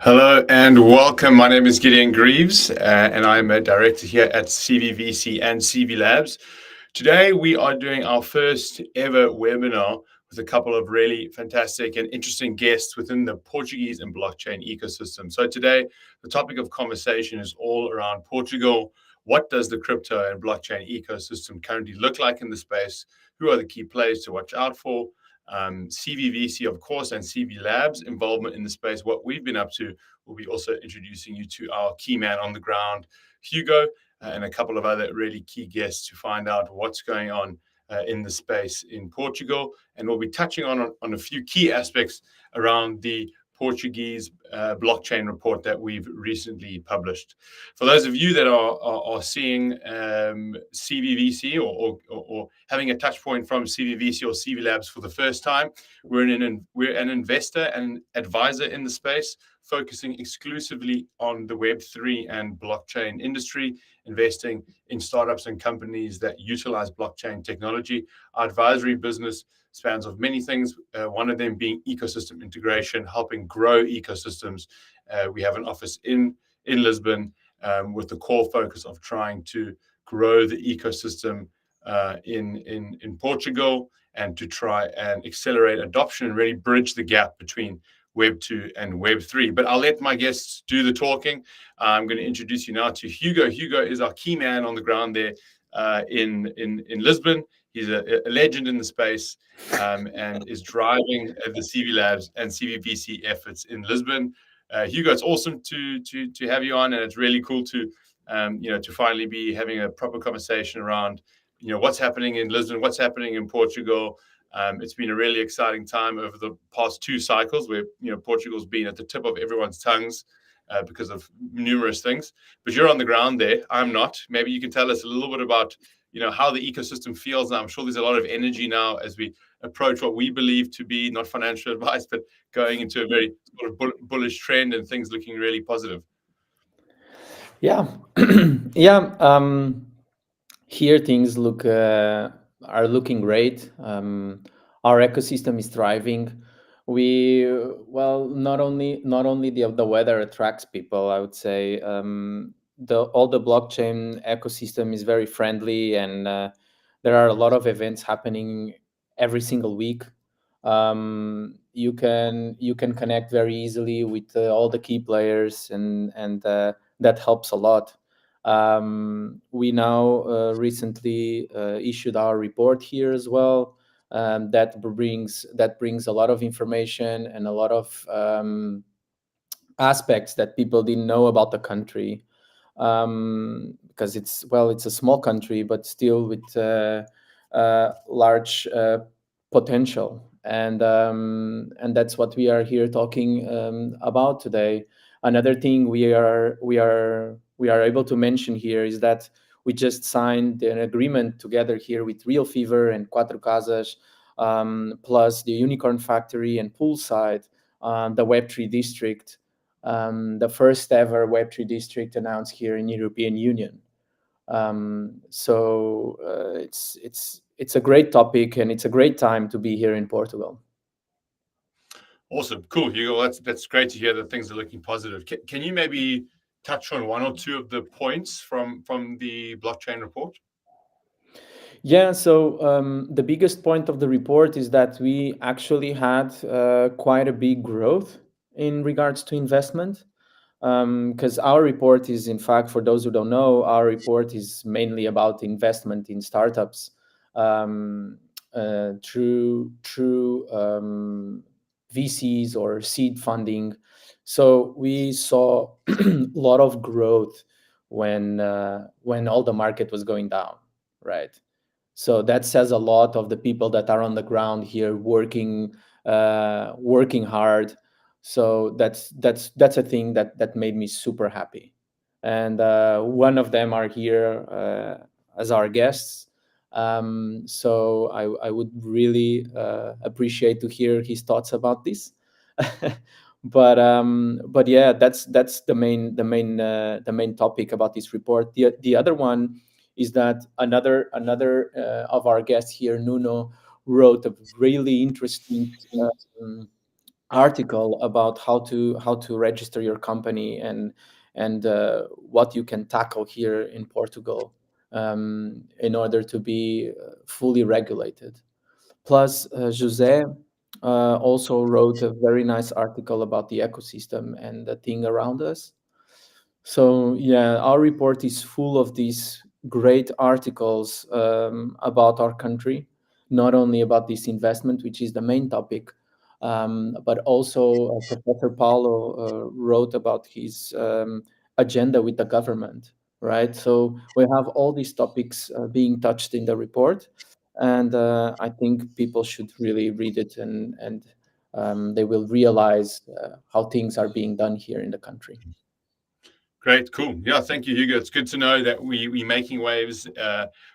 Hello and welcome. My name is Gideon Greaves, and I'm a director here at CVVC and CV Labs. Today, we are doing our first ever webinar with a couple of really fantastic and interesting guests within the Portuguese and blockchain ecosystem. So today, the topic of conversation is all around Portugal. What does the crypto and blockchain ecosystem currently look like in the space? Who are the key players to watch out for? CVVC, of course, and CV Labs involvement in the space, what we've been up to. We'll be also introducing you to our key man on the ground, Hugo, and a couple of other really key guests to find out what's going on in the space in Portugal. And we'll be touching on a few key aspects around the Portuguese blockchain report that we've recently published. For those of you that are seeing CVVC or having a touch point from CVVC or CV Labs for the first time, we're an investor and advisor in the space, focusing exclusively on the Web3 and blockchain industry, investing in startups and companies that utilize blockchain technology. Our advisory business spans of many things, one of them being ecosystem integration, helping grow ecosystems. We have an office in Lisbon with the core focus of trying to grow the ecosystem in Portugal and to try and accelerate adoption and really bridge the gap between Web 2 and Web 3. But I'll let my guests do the talking. I'm going to introduce you now to Hugo. Hugo is our key man on the ground there in Lisbon. He's a legend in the space and is driving the CV Labs and CVVC efforts in Lisbon. Hugo, it's awesome to have you on, and it's really cool to to finally be having a proper conversation around what's happening in Lisbon, what's happening in Portugal. It's been a really exciting time over the past two cycles where Portugal's been at the tip of everyone's tongues because of numerous things. But you're on the ground there. I'm not. Maybe you can tell us a little bit about how the ecosystem feels now. I'm sure there's a lot of energy now as we approach what we believe to be not financial advice, but going into a very sort of bullish trend and things looking really positive. Yeah, yeah. Here things are looking great. Our ecosystem is thriving. Not only the weather attracts people. I would say all the blockchain ecosystem is very friendly, and there are a lot of events happening every single week. You can connect very easily with all the key players, and that helps a lot. We now recently issued our report here as well. That brings a lot of information and a lot of aspects that people didn't know about the country, because it's a small country, but still with large potential, and that's what we are here talking about today. Another thing we are able to mention here is that we just signed an agreement together here with RealFevr and Cuatrecasas, plus the Unicorn Factory and Poolside, the Web3 district, the first ever Web3 district announced here in European Union. So it's a great topic, and it's a great time to be here in Portugal. Awesome, cool, Hugo. That's great to hear that things are looking positive. Can you maybe touch on one or two of the points from the blockchain report? Yeah, so the biggest point of the report is that we actually had quite a big growth in regards to investment. Because our report is, in fact, for those who don't know, our report is mainly about investment in startups through VCs or seed funding. So we saw a lot of growth when all the market was going down, right? So that says a lot of the people that are on the ground here working hard. So that's a thing that made me super happy, and one of them are here as our guests. So I would really appreciate to hear his thoughts about this. But yeah, that's the main topic about this report. The other one is that another of our guests here, Nuno, wrote a really interesting article about how to register your company, and what you can tackle here in Portugal, in order to be fully regulated. Plus, Jose also wrote a very nice article about the ecosystem and the thing around us. So yeah, our report is full of these great articles about our country, not only about this investment, which is the main topic, but also Professor Paulo wrote about his agenda with the government, right? So we have all these topics being touched in the report, and I think people should really read it, and they will realize how things are being done here in the country. Great, cool. Yeah, thank you, Hugo. It's good to know that we're making waves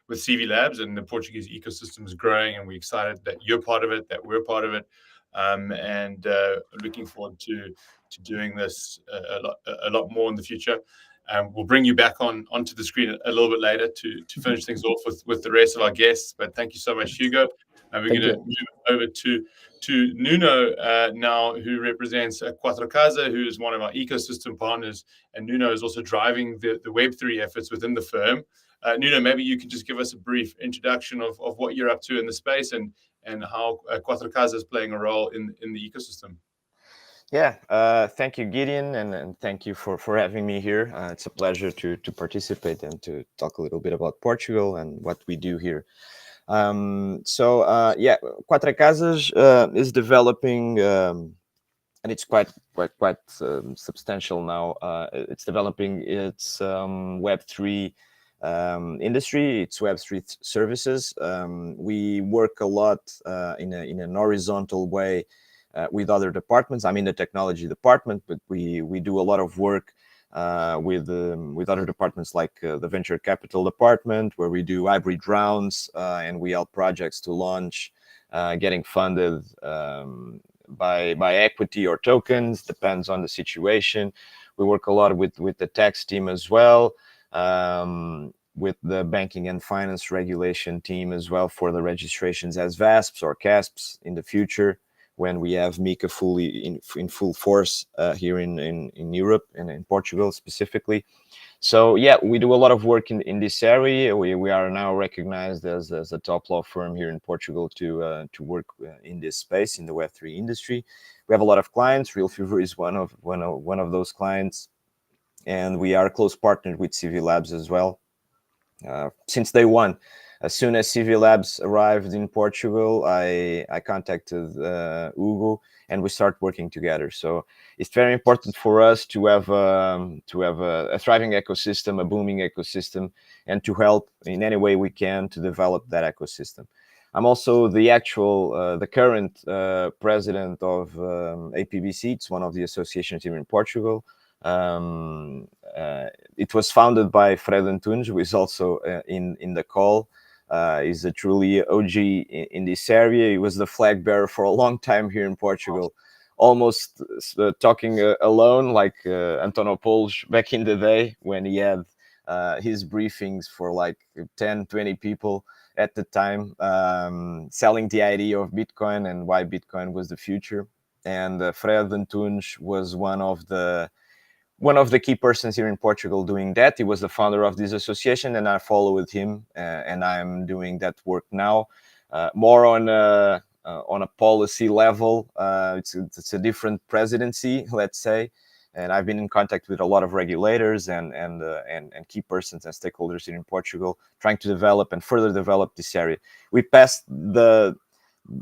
with CV Labs, and the Portuguese ecosystem is growing, and we're excited that you're part of it, that we're part of it, and looking forward to doing this a lot more in the future. We'll bring you back onto the screen a little bit later to finish things off with the rest of our guests. But thank you so much, Hugo. And we're Thank going to you. move over to Nuno now, who represents Cuatrecasas, who is one of our ecosystem partners, and Nuno is also driving the Web3 efforts within the firm. Nuno, maybe you could just give us a brief introduction of what you're up to in the space, and how Cuatrecasas is playing a role in the ecosystem. Yeah, thank you, Gideon, and thank you for having me here. It's a pleasure to participate and to talk a little bit about Portugal and what we do here. Yeah, Cuatrecasas is developing, and it's quite substantial now. It's developing its Web3 industry, its Web3 services. We work a lot in an horizontal way with other departments. I'm in the technology department, but we do a lot of work with other departments like the venture capital department, where we do hybrid rounds and we help projects to launch, getting funded by equity or tokens, depends on the situation. We work a lot with the tax team as well, with the banking and finance regulation team as well for the registrations as VASPs or CASPs in the future, when we have MiCA fully in full force here in Europe and in Portugal specifically. So yeah, we do a lot of work in this area. We are now recognized as a top law firm here in Portugal to work in this space, in the Web3 industry. We have a lot of clients. RealFevr is one of those clients, and we are close partnered with CV Labs as well. Since day one, as soon as CV Labs arrived in Portugal, I contacted Hugo, and we start working together. So it's very important for us to have a thriving ecosystem, a booming ecosystem, and to help in any way we can to develop that ecosystem. I'm also the current president of APBC. It's one of the associations here in Portugal. It was founded by Fred Antunes, who is also in the call. He's a truly OG in this area. He was the flag bearer for a long time here in Portugal, almost talking alone, like Antonio Polj back in the day, when he had his briefings for like 10, 20 people at the time, selling the idea of Bitcoin and why Bitcoin was the future. And Fred Antunes was one of the key persons here in Portugal doing that. He was the founder of this association, and I followed him, and I'm doing that work now, more on a policy level. It's a different presidency, let's say, and I've been in contact with a lot of regulators and key persons and stakeholders here in Portugal, trying to develop and further develop this area. We passed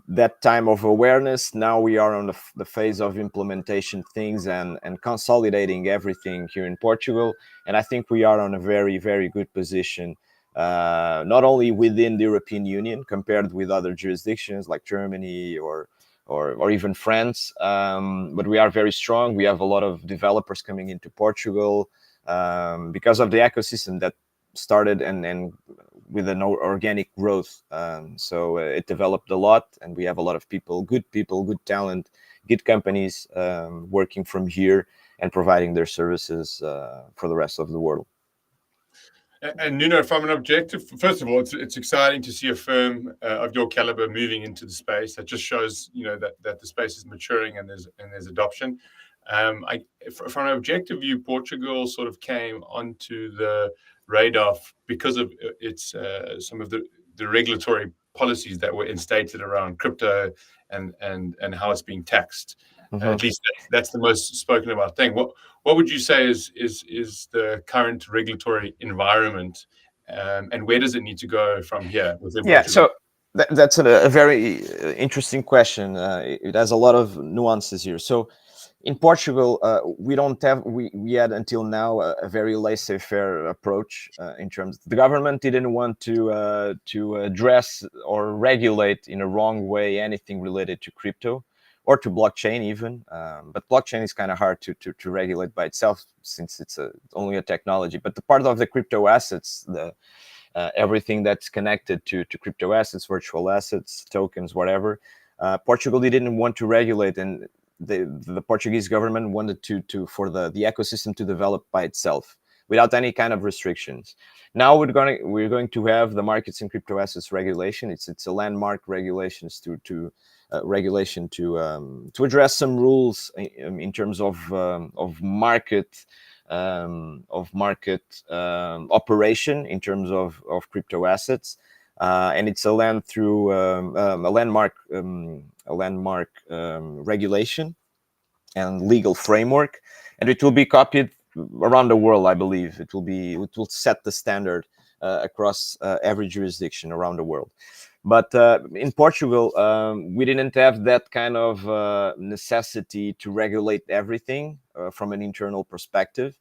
that time of awareness. Now we are on the phase of implementation things and consolidating everything here in Portugal. And I think we are on a very, very good position, not only within the European Union compared with other jurisdictions like Germany or even France, but we are very strong. We have a lot of developers coming into Portugal because of the ecosystem that started and with an organic growth. So it developed a lot, and we have a lot of people, good talent, good companies working from here and providing their services for the rest of the world. And Nuno, from an objective, first of all, it's exciting to see a firm of your caliber moving into the space. That just shows, that the space is maturing and there's adoption. From an objective view, Portugal sort of came onto the radar because of its some of the regulatory policies that were instated around crypto and how it's being taxed. At least that's the most spoken about thing. What would you say is the current regulatory environment, and where does it need to go from here within Portugal? So that's a very interesting question. It has a lot of nuances here. So in Portugal, we had until now a very laissez-faire approach in terms. The government didn't want to address or regulate in a wrong way anything related to crypto or to blockchain even. But blockchain is kind of hard to regulate by itself since it's only a technology. But the part of the crypto assets, everything that's connected to crypto assets, virtual assets, tokens, whatever, Portugal didn't want to regulate, and the Portuguese government wanted for the ecosystem to develop by itself without any kind of restrictions. Now we're going to have the markets and crypto assets regulation. It's a landmark regulations regulation to address some rules in terms of market operation in terms of crypto assets, and it's a landmark regulation and legal framework, and it will be copied around the world. I believe it will set the standard across every jurisdiction around the world. But in Portugal, we didn't have that kind of necessity to regulate everything from an internal perspective.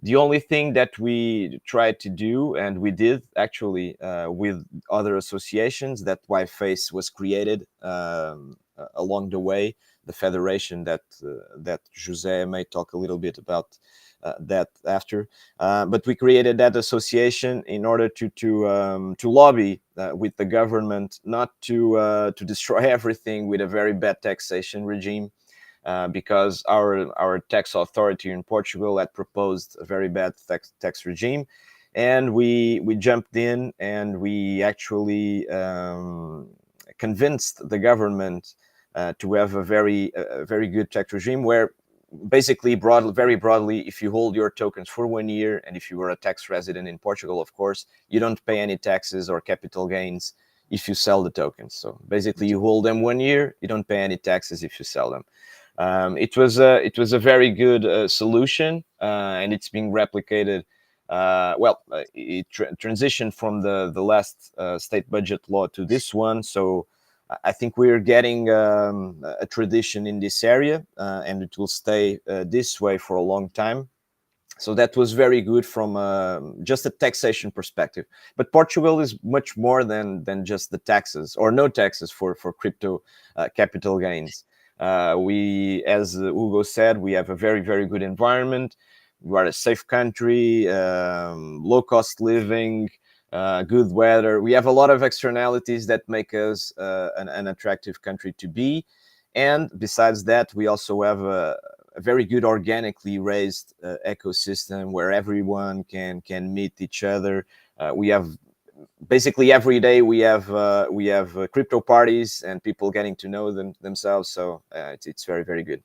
The only thing that we tried to do, and we did actually with other associations, that why FACE was created along the way, the federation that Jose may talk a little bit about that after. But we created that association in order to lobby with the government not to destroy everything with a very bad taxation regime, because our tax authority in Portugal had proposed a very bad tax regime, and we jumped in and we actually convinced the government to have a very good tax regime where basically very broadly, if you hold your tokens for 1 year, and if you were a tax resident in Portugal, of course, you don't pay any taxes or capital gains if you sell the tokens. So basically you hold them 1 year, you don't pay any taxes if you sell them. It was a very good solution, and it's being replicated. It transitioned from the last state budget law to this one, so I think we're getting a tradition in this area, and it will stay this way for a long time. So that was very good from just a taxation perspective. But Portugal is much more than just the taxes or no taxes for crypto capital gains. We, as Hugo said, we have a very, very good environment. We are a safe country, low cost living, good weather. We have a lot of externalities that make us an attractive country to be. And besides that, we also have a very good organically raised ecosystem where everyone can meet each other. We have basically every day we have crypto parties and people getting to know themselves. So it's very, very good.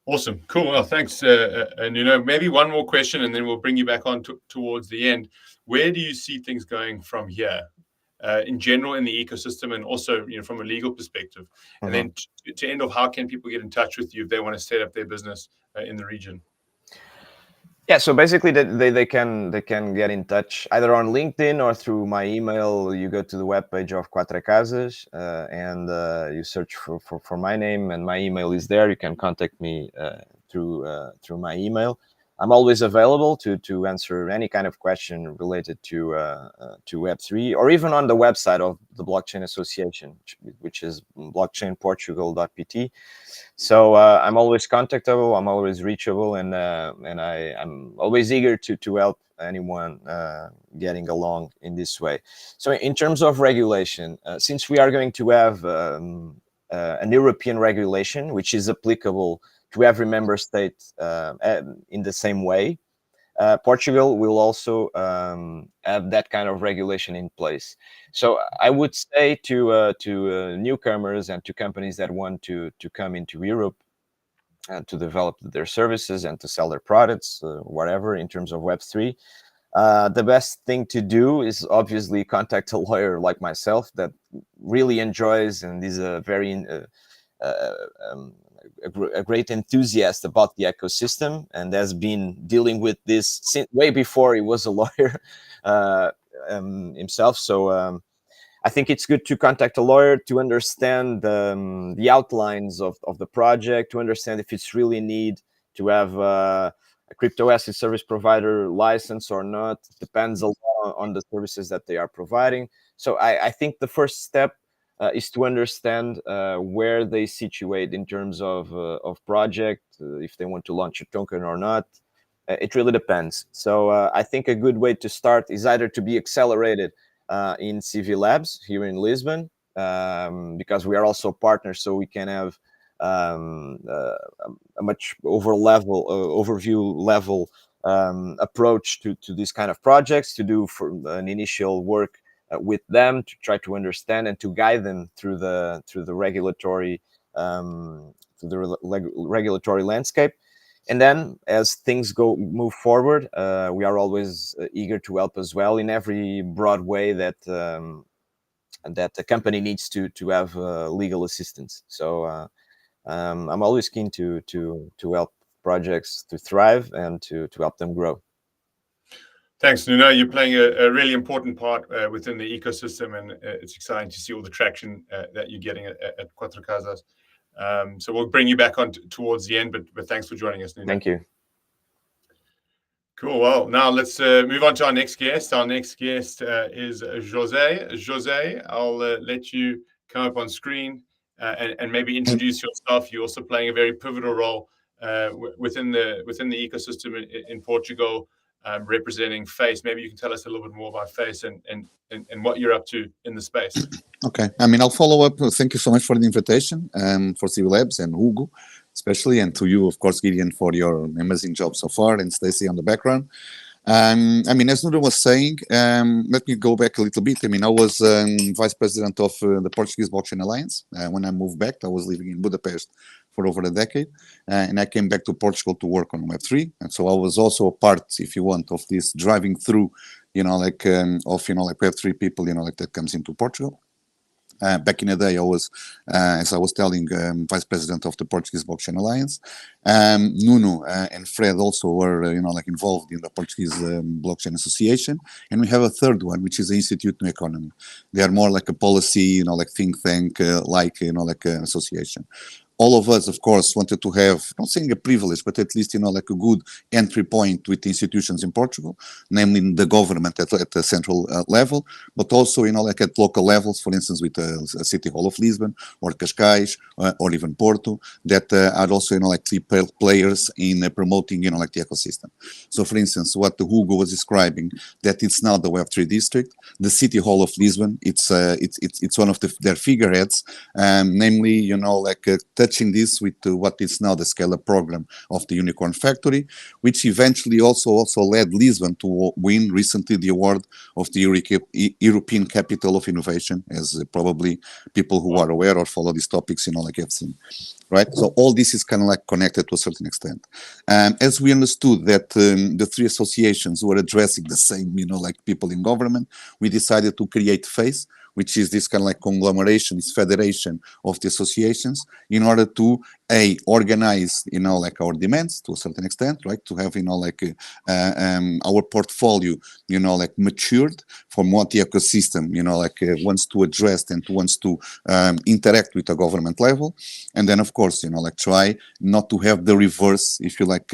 Awesome. Cool. Well, thanks, Nuno. Maybe one more question, and then we'll bring you back on towards the end. Where do you see things going from here, in general, in the ecosystem, and also, from a legal perspective? Mm-hmm. And then to end off, how can people get in touch with you if they want to set up their business in the region? Yeah, so basically they can get in touch either on LinkedIn or through my email. You go to the webpage of Cuatrecasas and you search for my name, and my email is there. You can contact me through my email. I'm always available to answer any kind of question related to Web3, or even on the website of the Blockchain Association, which is blockchainportugal.pt. So I'm always contactable, I'm always reachable, and I'm always eager to help anyone getting along in this way. So in terms of regulation, since we are going to have an European regulation, which is applicable to every member state in the same way, Portugal will also have that kind of regulation in place. So I would say to newcomers and to companies that want to come into Europe and to develop their services and to sell their products, whatever, in terms of Web3, the best thing to do is obviously contact a lawyer like myself that really enjoys and is a very a great enthusiast about the ecosystem and has been dealing with this since way before he was a lawyer himself. So I think it's good to contact a lawyer to understand the outlines of the project, to understand if it's really need to have a crypto asset service provider license or not. Depends a lot on the services that they are providing. So I think the first step is to understand where they situate in terms of project, if they want to launch a token or not. It really depends. So I think a good way to start is either to be accelerated in CV Labs here in Lisbon, because we are also partners, so we can have a much overview level approach to these kind of projects, to do for an initial work with them, to try to understand and to guide them through the regulatory regulatory landscape. And then as things move forward, we are always eager to help as well in every broad way that that the company needs to have legal assistance. So I'm always keen to help projects to thrive and to help them grow. Thanks, Nuno. You're playing a really important part within the ecosystem, and it's exciting to see all the traction that you're getting at Cuatrecasas. So we'll bring you back on towards the end, but thanks for joining us, Nuno. Thank you. Cool. Well, now let's move on to our next guest. Our next guest is Jose. Jose, I'll let you come up on screen and maybe introduce yourself. You're also playing a very pivotal role within the ecosystem in Portugal, representing Face. Maybe you can tell us a little bit more about Face and what you're up to in the space. Okay. I mean, I'll follow up. Thank you so much for the invitation, for CV Labs and Hugo, especially, and to you, of course, Gideon, for your amazing job so far, and Stacy on the background. I mean, as Nuno was saying, let me go back a little bit. I mean, I was vice president of the Portuguese Blockchain Alliance. When I moved back, I was living in Budapest for over a decade, and I came back to Portugal to work on Web3. And so I was also a part, if you want, of this driving through, Web3 people, that comes into Portugal. Back in the day, I was, as I was telling, vice president of the Portuguese Blockchain Alliance. Nuno and Fred also were, involved in the Portuguese Blockchain Association. And we have a third one, which is the Institute No Economy. They are more like a policy, think tank, association. All of us, of course, wanted to have, not saying a privilege, but at least, a good entry point with institutions in Portugal, namely the government at the central level, but also, at local levels, for instance, with the City Hall of Lisbon, or Cascais, or even Porto, that are also, key players in promoting, the ecosystem. So, for instance, what Hugo was describing, that it's now the Web3 district, the City Hall of Lisbon, it's one of their figureheads, namely, touching this with what is now the Scale-up program of the Unicorn Factory, which eventually also led Lisbon to win recently the award of the European Capital of Innovation, as probably people who are aware or follow these topics, have seen. Right, so all this is kind of connected to a certain extent. As we understood that the three associations were addressing the same, people in government, we decided to create FACE, which is this kind of conglomeration, this federation of the associations, in order to organize, our demands to a certain extent, right? To have, our portfolio, matured from what the ecosystem, wants to address and wants to interact with the government level, and then, of course, try not to have the reverse, if you like,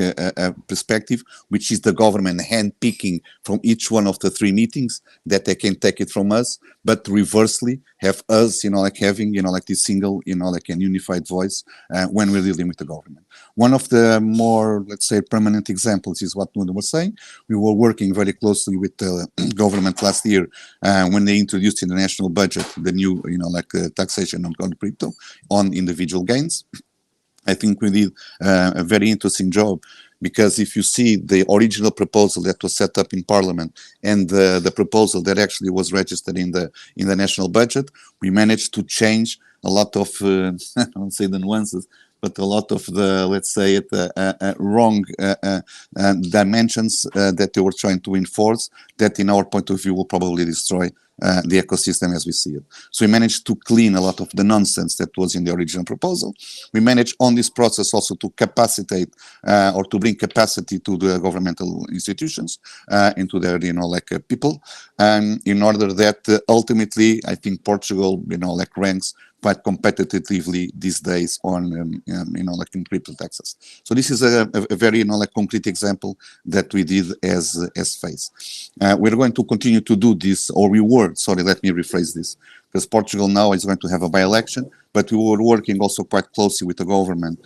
perspective, which is the government handpicking from each one of the three meetings that they can take it from us, but reversely have us, having, this single, an unified voice when we're dealing with the government. One of the more, let's say, permanent examples is what Nuno was saying. We were working very closely with the government last year when they introduced in the national budget the new, taxation on crypto on individual gains. I think we did a very interesting job, because if you see the original proposal that was set up in Parliament and the proposal that actually was registered in the national budget, we managed to change a lot of I won't say the nuances, but a lot of the, let's say it, wrong dimensions that they were trying to enforce, that in our point of view will probably destroy the ecosystem as we see it. So we managed to clean a lot of the nonsense that was in the original proposal. We managed on this process also to capacitate or to bring capacity to the governmental institutions and to their, people, in order that ultimately, I think Portugal, ranks quite competitively these days on, in crypto taxes. So this is a very, concrete example that we did as FaZe. We're going to continue to do this, or we were, sorry, let me rephrase this, because Portugal now is going to have a by-election, but we were working also quite closely with the government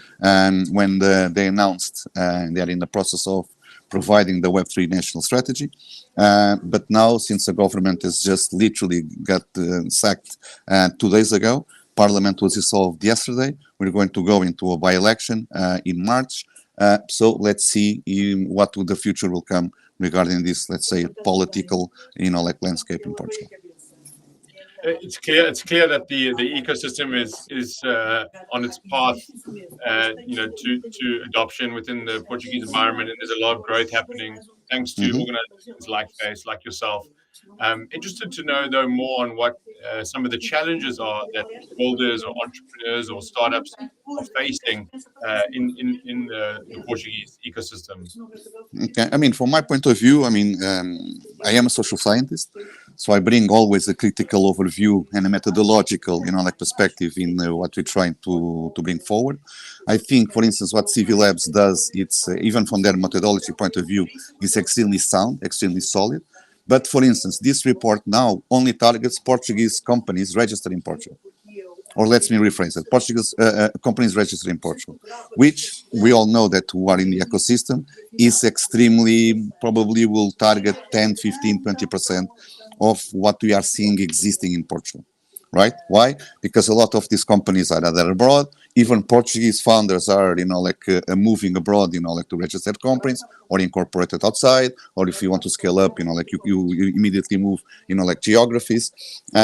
when they announced they are in the process of providing the Web3 national strategy. But now, since the government has just literally got sacked 2 days ago, Parliament was dissolved yesterday. We're going to go into a by-election in March. So let's see what the future will come regarding this, let's say, political, landscape in Portugal. It's clear that the ecosystem is on its path, to adoption within the Portuguese environment, and there's a lot of growth happening thanks to organizations like FaZe, like yourself. Interested to know though more on what some of the challenges are that builders or entrepreneurs or startups are facing in the Portuguese ecosystem. Okay. I mean, from my point of view, I am a social scientist, so I bring always a critical overview and a methodological, perspective in what we're trying to bring forward. I think, for instance, what CV Labs does, it's even from their methodology point of view, is extremely sound, extremely solid. But for instance, this report now only targets Portuguese companies registered in Portugal. Or let me rephrase it, Portuguese companies registered in Portugal, which we all know that who are in the ecosystem is extremely, probably will target 10, 15, 20% of what we are seeing existing in Portugal. Right? Why? Because a lot of these companies are either abroad. Even Portuguese founders are, moving abroad, to registered companies or incorporated outside. Or if you want to scale up, you immediately move, geographies.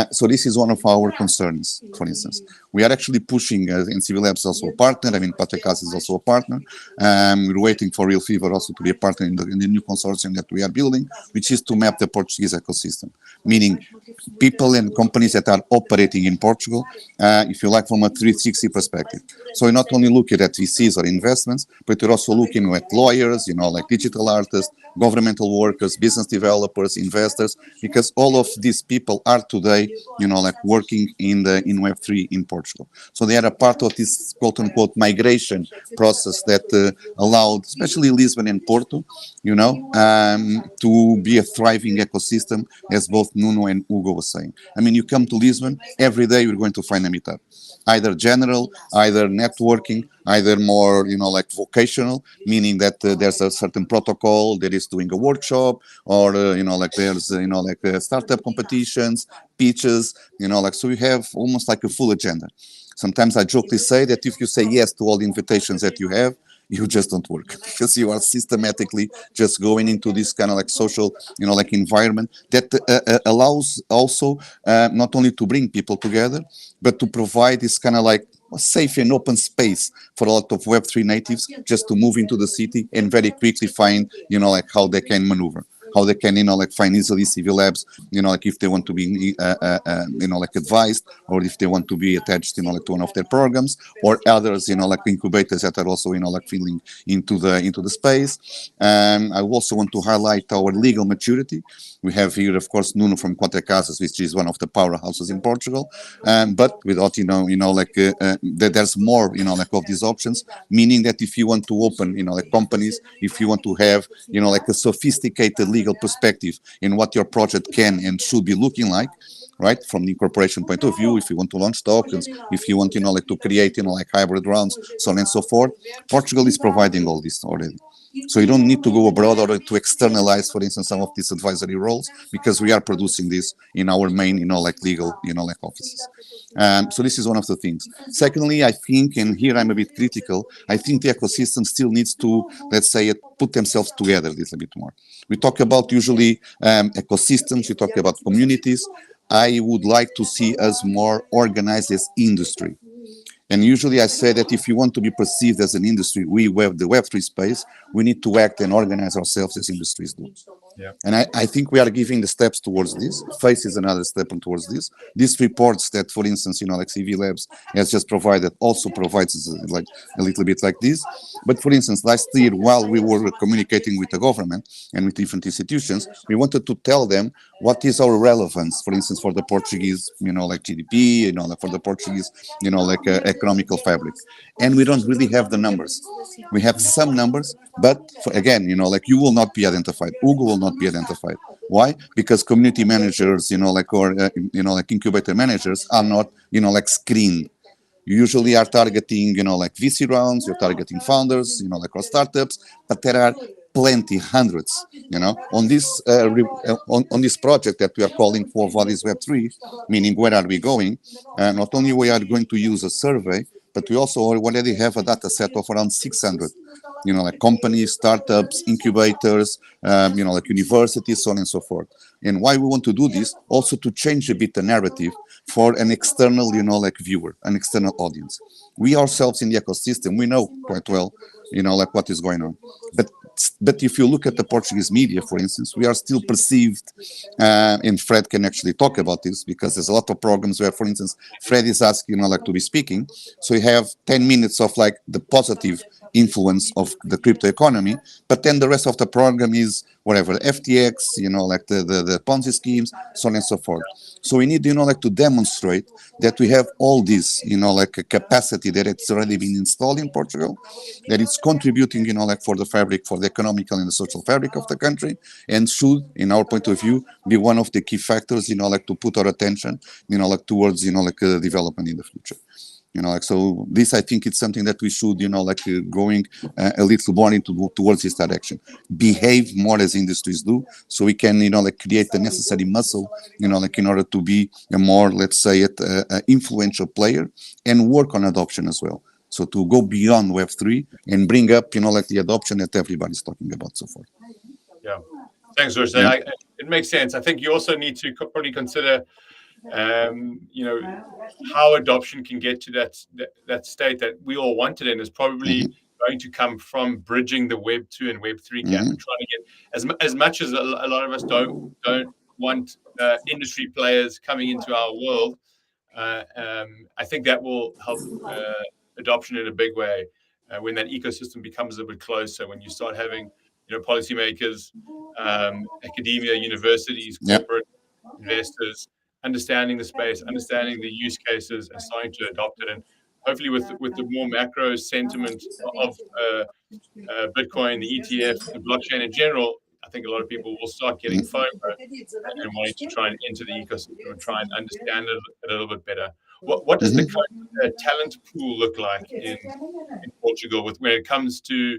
So this is one of our concerns. For instance, we are actually pushing, and CV Labs is also a partner. Cuatrecasas is also a partner. We're waiting for RealFevr also to be a partner in the new consortium that we are building, which is to map the Portuguese ecosystem, meaning people and companies that are operating in Portugal, if you like, from a 360 perspective. So we're not only looking at VCs or investments, but we're also looking at lawyers, digital artists, governmental workers, business developers, investors, because all of these people are today, working in Web3 in Portugal. So they are a part of this quote unquote migration process that allowed, especially Lisbon and Porto, to be a thriving ecosystem, as both Nuno and Hugo were saying. You come to Lisbon, every day you're going to find a meetup. Either general, either networking, either more, vocational, meaning that there's a certain protocol that is doing a workshop, or, there's, startup competitions, pitches, so you have almost like a full agenda. Sometimes I jokingly say that if you say yes to all the invitations that you have, you just don't work, because you are systematically just going into this kind of social, environment that allows also not only to bring people together, but to provide this kind of a safe and open space for a lot of Web3 natives just to move into the city and very quickly find, how they can maneuver, how they can, find easily CV Labs, if they want to be, advised, or if they want to be attached, to one of their programs, or others, incubators that are also, feeling into the space. I also want to highlight our legal maturity. We have here, of course, Nuno from Cuatrecasas, which is one of the powerhouses in Portugal. But without, that there's more, of these options, meaning that if you want to open, companies, if you want to have, a sophisticated legal perspective in what your project can and should be looking like, right, from the incorporation point of view, if you want to launch tokens, if you want, to create, hybrid rounds, so on and so forth, Portugal is providing all this already. So you don't need to go abroad or to externalize, for instance, some of these advisory roles, because we are producing this in our main, legal, offices. So this is one of the things. Secondly, I think, and here I'm a bit critical, I think the ecosystem still needs to, let's say, put themselves together a little bit more. We talk about usually ecosystems, we talk about communities. I would like to see us more organized as industry. And usually I say that if you want to be perceived as an industry, the Web3 space, we need to act and organize ourselves as industries do. Yeah. And I think we are giving the steps towards this. FACE is another step towards this. These reports that, for instance, CV Labs has just provided also provides us like a little bit like this. But for instance, last year, while we were communicating with the government and with different institutions, we wanted to tell them what is our relevance, for instance, for the Portuguese, GDP, for the Portuguese, economical fabric. And we don't really have the numbers. We have some numbers, but again, you will not be identified. Hugo will not be identified. Why? Because community managers, or incubator managers are not, screened. You usually are targeting, VC rounds, you're targeting founders, or startups, but there are plenty, hundreds, on this on this project that we are calling for what is Web3, meaning where are we going? Not only we are going to use a survey, but we also already have a data set of around 600, companies, startups, incubators, universities, so on and so forth. And why we want to do this, also to change a bit the narrative for an external, viewer, an external audience. We ourselves in the ecosystem, we know quite well, what is going on. But if you look at the Portuguese media, for instance, we are still perceived, and Fred can actually talk about this, because there's a lot of programs where, for instance, Fred is asked, to be speaking. So you have 10 minutes of the positive influence of the crypto economy, but then the rest of the program is whatever, FTX, the Ponzi schemes, so on and so forth. So we need, to demonstrate that we have all this, a capacity that it's already been installed in Portugal, that it's contributing, for the fabric, for the economical and the social fabric of the country, and should, in our point of view, be one of the key factors, to put our attention, towards, development in the future. So this, I think it's something that we should, going a little more towards this direction. Behave more as industries do, so we can, create the necessary muscle, in order to be a more, let's say it, influential player, and work on adoption as well. So to go beyond Web3 and bring up, the adoption that everybody's talking about so far. Yeah. Thanks, Jose. Yeah. It makes sense. I think you also need to probably consider, how adoption can get to that state that we all wanted, and is probably going to come from bridging the Web 2 and Web 3 gap, and trying to get as much as a lot of us don't want industry players coming into our world. I think that will help adoption in a big way when that ecosystem becomes a bit closer. When you start having, policymakers, academia, universities, corporate investors understanding the space, understanding the use cases, and starting to adopt it. And hopefully, with the more macro sentiment of Bitcoin, the ETF, and blockchain in general, I think a lot of people will start getting FOMO and wanting to try and enter the ecosystem and try and understand it a little bit better. What does the talent pool look like in Portugal when it comes to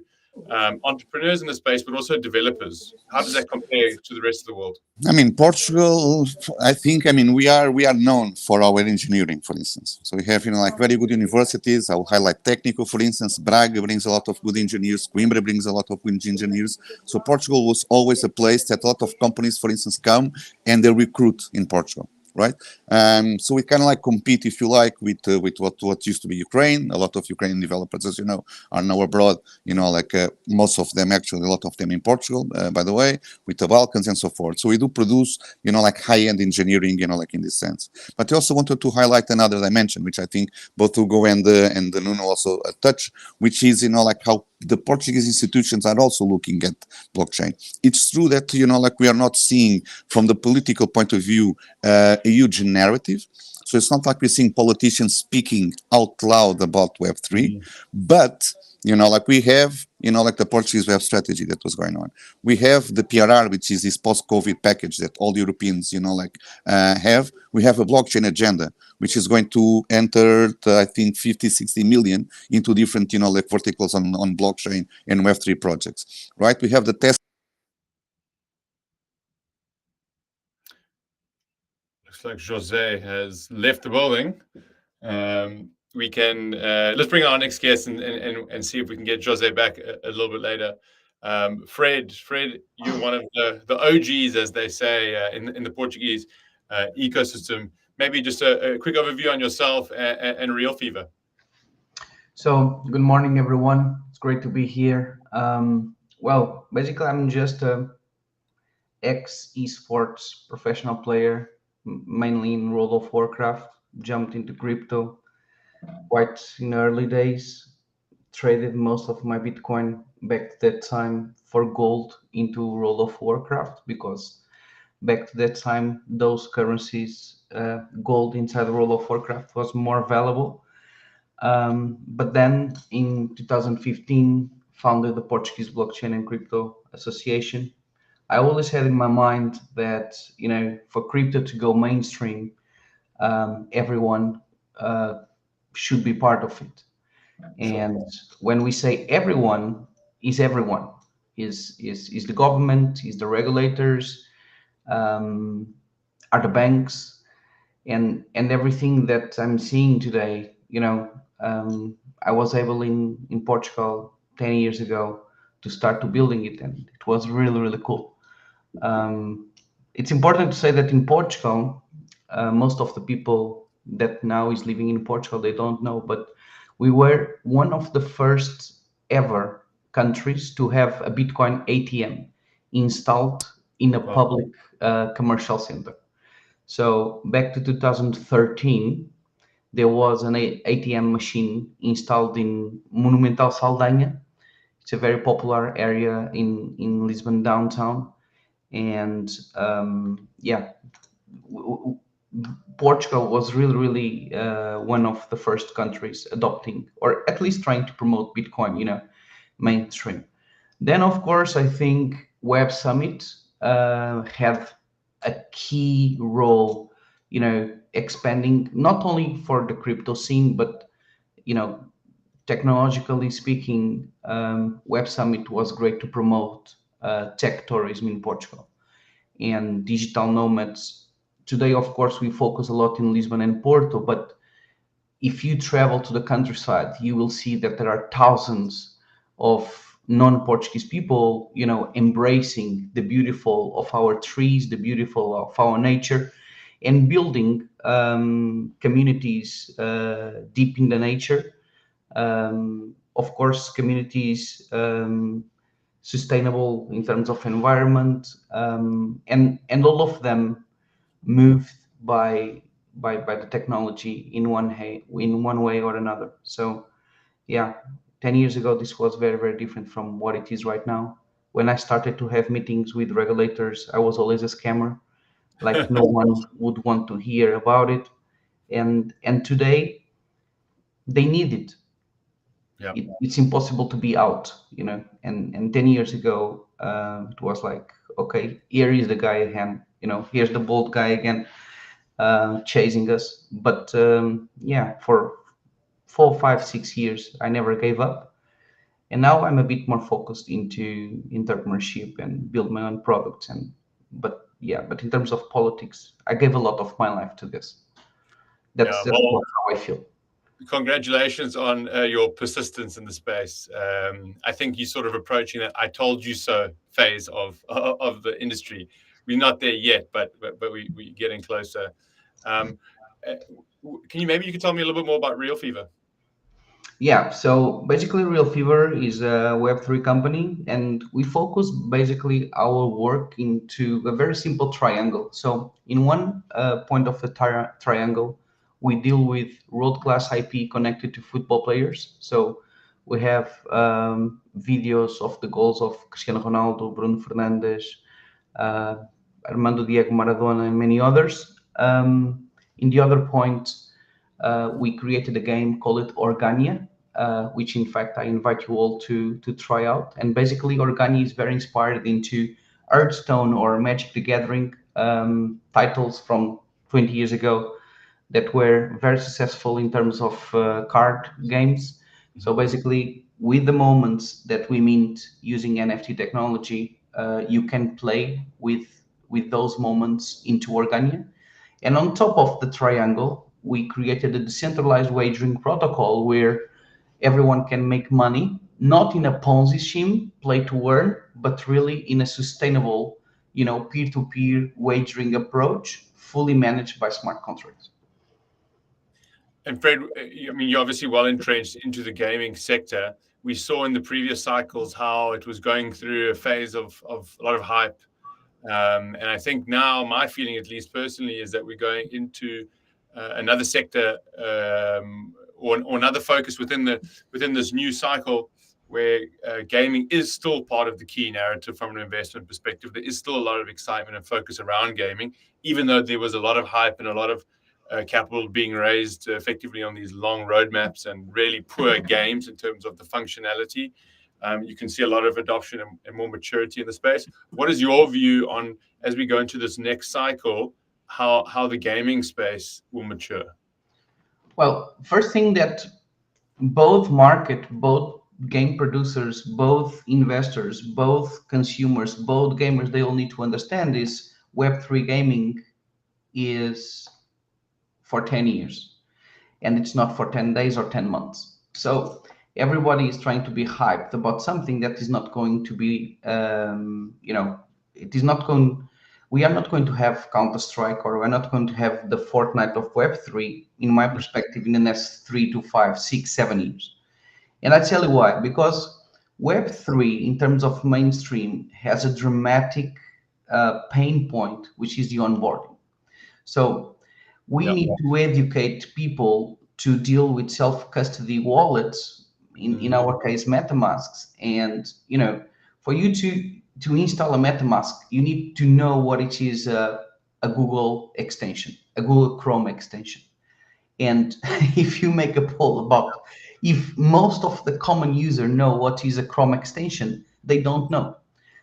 entrepreneurs in the space, but also developers? How does that compare to the rest of the world? I mean, Portugal, I think, we are known for our engineering, for instance. So we have, very good universities. I will highlight Técnico, for instance. Braga brings a lot of good engineers. Coimbra brings a lot of good engineers. So Portugal was always a place that a lot of companies, for instance, come and they recruit in Portugal. Right, so we kind of compete, if you like, with what used to be Ukraine. A lot of Ukrainian developers, as you know, are now abroad. Most of them, actually, a lot of them in Portugal, by the way, with the Balkans and so forth. So we do produce, high-end engineering, in this sense. But I also wanted to highlight another dimension, which I think both Hugo and Nuno also touch, which is, how the Portuguese institutions are also looking at blockchain. It's true that, we are not seeing from the political point of view a huge narrative. So it's not like we're seeing politicians speaking out loud about Web3, but Like we have, like the Portuguese web strategy that was going on. We have the PRR, which is this post-COVID package that all Europeans, have. We have a blockchain agenda, which is going to enter, I think, 50, 60 million into different, verticals on blockchain and Web3 projects, right? We have the test. Looks like Jose has left the building. We can let's bring our next guest and see if we can get Jose back a little bit later. Fred, you're one of the OGs, as they say, in the Portuguese ecosystem. Maybe just a quick overview on yourself and RealFevr. So, good morning, everyone. It's great to be here. Well, basically, I'm just a ex-esports professional player, mainly in World of Warcraft. Jumped into crypto quite in early days. Traded most of my Bitcoin back to that time for gold into World of Warcraft because back to that time, those currencies, gold inside World of Warcraft was more valuable. But then in 2015, founded the Portuguese Blockchain and Crypto Association. I always had in my mind that, for crypto to go mainstream, everyone should be part of it. And when we say everyone, is everyone, is the government, is the regulators, are the banks, and everything that I'm seeing today. I was able in Portugal 10 years ago to start to building it, and it was really, really cool. It's important to say that in Portugal, most of the people that now is living in Portugal, they don't know, but we were one of the first ever countries to have a Bitcoin ATM installed in a public commercial center. So back to 2013, there was an ATM machine installed in Monumental Saldanha. It's a very popular area in Lisbon downtown. And Portugal was really, really one of the first countries adopting, or at least trying to promote Bitcoin, mainstream. Then, of course, I think Web Summit had a key role, expanding not only for the crypto scene, but technologically speaking, Web Summit was great to promote tech tourism in Portugal and digital nomads. Today, of course, we focus a lot in Lisbon and Porto, but if you travel to the countryside, you will see that there are thousands of non-Portuguese people, embracing the beautiful of our trees, the beautiful of our nature, and building communities deep in the nature. Of course, communities sustainable in terms of environment, and all of them moved by the technology in one way or another. So yeah, 10 years ago this was very, very different from what it is right now. When I started to have meetings with regulators, I was always a scammer, like no one would want to hear about it. And today they need it. Yeah. It's impossible to be out, and 10 years ago it was like, okay, here is the guy again, here's the bold guy again, chasing us. But for 4, 5, 6 years I never gave up, and now I'm a bit more focused into entrepreneurship and build my own products. But in terms of politics, I gave a lot of my life to this. That's how I feel. Congratulations on your persistence in the space. I think you're sort of approaching that "I told you so" phase of the industry. We're not there yet, but we're getting closer. Can you tell me a little bit more about RealFevr? Yeah, so basically RealFevr is a Web3 company, and we focus basically our work into a very simple triangle. So in one point of the triangle, we deal with world-class IP connected to football players. So we have videos of the goals of Cristiano Ronaldo, Bruno Fernandes, Armando Diego Maradona, and many others. In the other point, we created a game called Organia. which in fact I invite you all to try out. And basically, Organi is very inspired into Hearthstone or Magic the Gathering titles from 20 years ago that were very successful in terms of card games. So basically, with the moments that we mint using NFT technology, you can play with those moments into Organia. And on top of the triangle, we created a decentralized wagering protocol where everyone can make money, not in a Ponzi scheme, play to earn, but really in a sustainable, peer-to-peer wagering approach, fully managed by smart contracts. And Fred, I mean, you're obviously well entrenched into the gaming sector. We saw in the previous cycles how it was going through a phase of a lot of hype. And I think now my feeling, at least personally, is that we're going into another sector or another focus within this new cycle where gaming is still part of the key narrative from an investment perspective. There is still a lot of excitement and focus around gaming, even though there was a lot of hype and a lot of capital being raised effectively on these long roadmaps and really poor games in terms of the functionality. You can see a lot of adoption and more maturity in the space. What is your view on, as we go into this next cycle, how the gaming space will mature? Well, first thing that both game producers, both investors, both consumers, both gamers, they all need to understand is Web3 gaming is for 10 years and it's not for 10 days or 10 months. So everybody is trying to be hyped about something that is not going to be, it is not going, we are not going to have Counter-Strike, or we're not going to have the Fortnite of Web3, in my perspective, in the next 3 to 5, 6, 7 years. And I tell you why, because Web3 in terms of mainstream has a dramatic pain point, which is the onboarding. So we need to educate people to deal with self-custody wallets, in our case, MetaMasks. And, for you to install a MetaMask, you need to know what it is, a Google extension, a Google Chrome extension. And if you make a poll about if most of the common user know what is a Chrome extension, they don't know.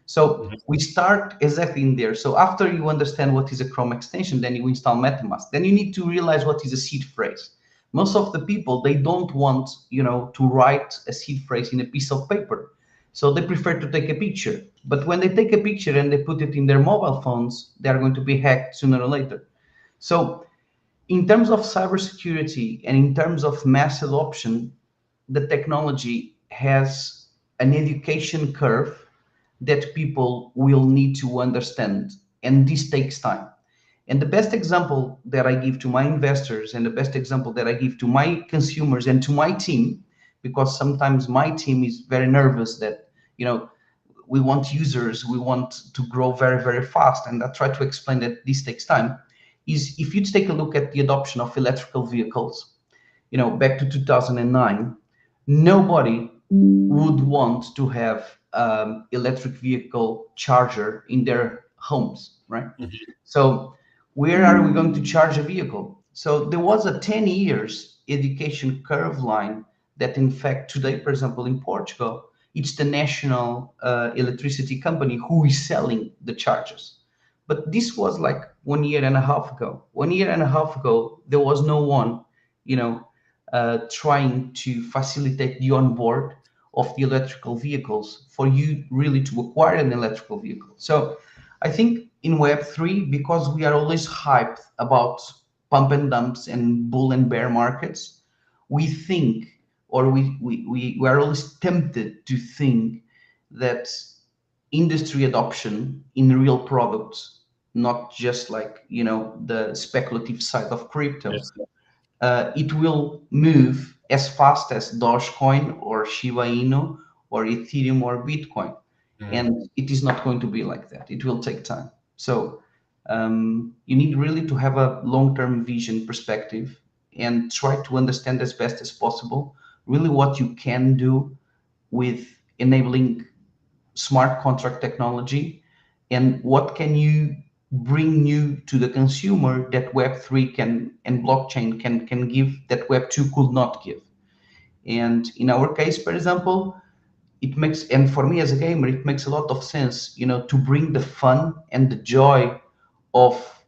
So we start exactly in there. So after you understand what is a Chrome extension, then you install MetaMask. Then you need to realize what is a seed phrase. Most of the people, they don't want, to write a seed phrase in a piece of paper. So they prefer to take a picture. But when they take a picture and they put it in their mobile phones, they are going to be hacked sooner or later. So in terms of cybersecurity and in terms of mass adoption, the technology has an education curve that people will need to understand, and this takes time. And the best example that I give to my investors, and the best example that I give to my consumers and to my team, because sometimes my team is very nervous that, we want users, we want to grow very, very fast, and I try to explain that this takes time, is if you take a look at the adoption of electrical vehicles, back to 2009, nobody would want to have electric vehicle charger in their homes, right? So where are we going to charge a vehicle? So there was a 10 years education curve line that, in fact, today, for example, in Portugal, it's the national electricity company who is selling the chargers. But this was like 1 year and a half ago. 1 year and a half ago, there was no one, trying to facilitate the onboard of the electrical vehicles for you really to acquire an electrical vehicle. So I think in Web3, because we are always hyped about pump and dumps and bull and bear markets, we think, or we are always tempted to think that industry adoption in real products, not just like, the speculative side of crypto, it will move as fast as Dogecoin or Shiba Inu or Ethereum or Bitcoin. And it is not going to be like that. It will take time. So you need really to have a long-term vision perspective and try to understand as best as possible really what you can do with enabling smart contract technology and what can you bring new to the consumer that Web3 can and blockchain can give that Web2 could not give. And in our case, for example, it makes, and for me as a gamer, it makes a lot of sense, to bring the fun and the joy of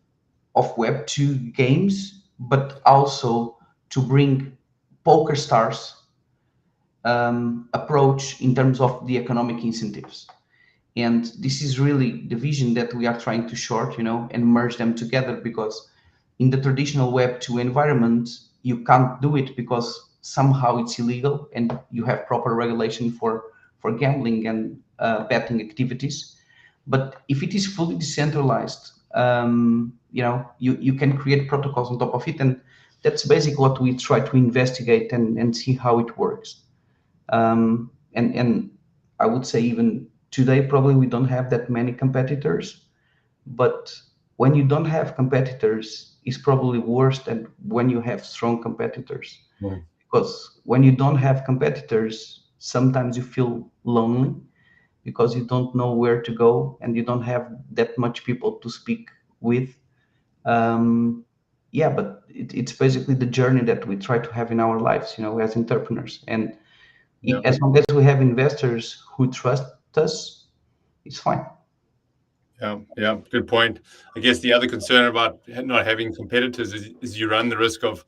Web2 games, but also to bring poker stars approach in terms of the economic incentives. And this is really the vision that we are trying to short, and merge them together, because in the traditional Web2 environment, you can't do it because somehow it's illegal and you have proper regulation for gambling and betting activities. But if it is fully decentralized, you can create protocols on top of it. And that's basically what we try to investigate and see how it works. And I would say even today, probably we don't have that many competitors, but when you don't have competitors, it's probably worse than when you have strong competitors. Mm. Because when you don't have competitors, sometimes you feel lonely because you don't know where to go and you don't have that much people to speak with. Yeah, but it's basically the journey that we try to have in our lives, as entrepreneurs. And Yeah. as long as we have investors who trust us, it's fine. Yeah, good point. I guess the other concern about not having competitors is you run the risk of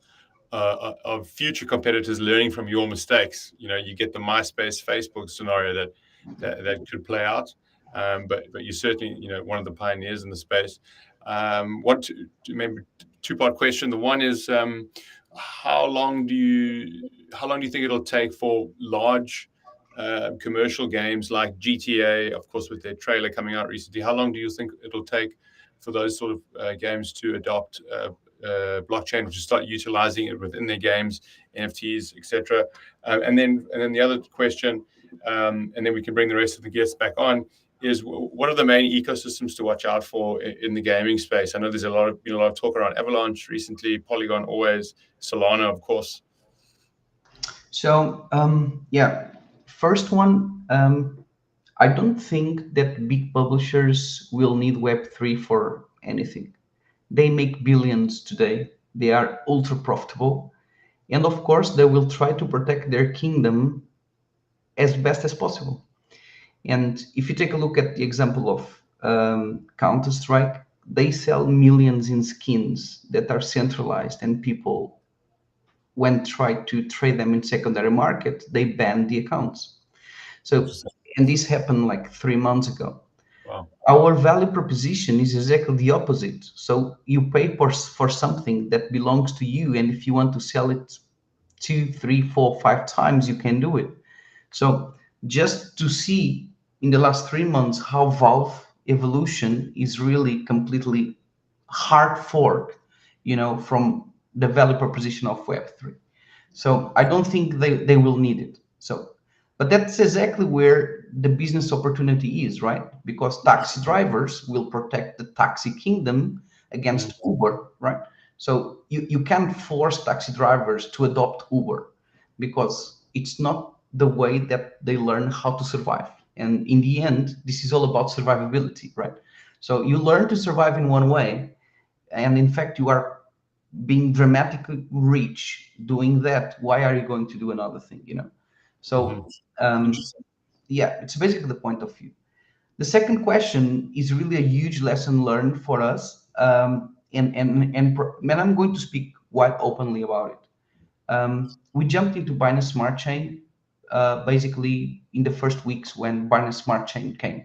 future competitors learning from your mistakes. You get the MySpace, Facebook scenario that could play out. But you're certainly one of the pioneers in the space. Maybe two-part question. The one is how long do you think it'll take for large commercial games like GTA, of course, with their trailer coming out recently? How long do you think it'll take for those sort of games to adopt blockchain, or to start utilizing it within their games, NFTs, etc.? And then the other question, and then we can bring the rest of the guests back on, is what are the main ecosystems to watch out for in the gaming space? I know there's a lot of talk around Avalanche recently, Polygon always, Solana, of course. So yeah, first one, I don't think that big publishers will need Web3 for anything. They make billions today. They are ultra profitable. And of course, they will try to protect their kingdom as best as possible. And if you take a look at the example of Counter-Strike, they sell millions in skins that are centralized, and people, when try to trade them in secondary market, they ban the accounts. So, and this happened like 3 months ago. Wow. Our value proposition is exactly the opposite. So you pay for something that belongs to you, and if you want to sell it 2, 3, 4, 5 times, you can do it. So just to see in the last 3 months how Valve evolution is really completely hard fork, from the value proposition of Web3. So I don't think they will need it. So, but that's exactly where the business opportunity is, right? Because taxi drivers will protect the taxi kingdom against Uber, right? So you can't force taxi drivers to adopt Uber, because it's not the way that they learn how to survive. And in the end, this is all about survivability, right? So you learn to survive in one way, and in fact, you are being dramatically rich doing that. Why are you going to do another thing? So yeah, it's basically the point of view. The second question is really a huge lesson learned for us, and I'm going to speak quite openly about it. We jumped into Binance Smart Chain basically in the first weeks when Binance Smart Chain came.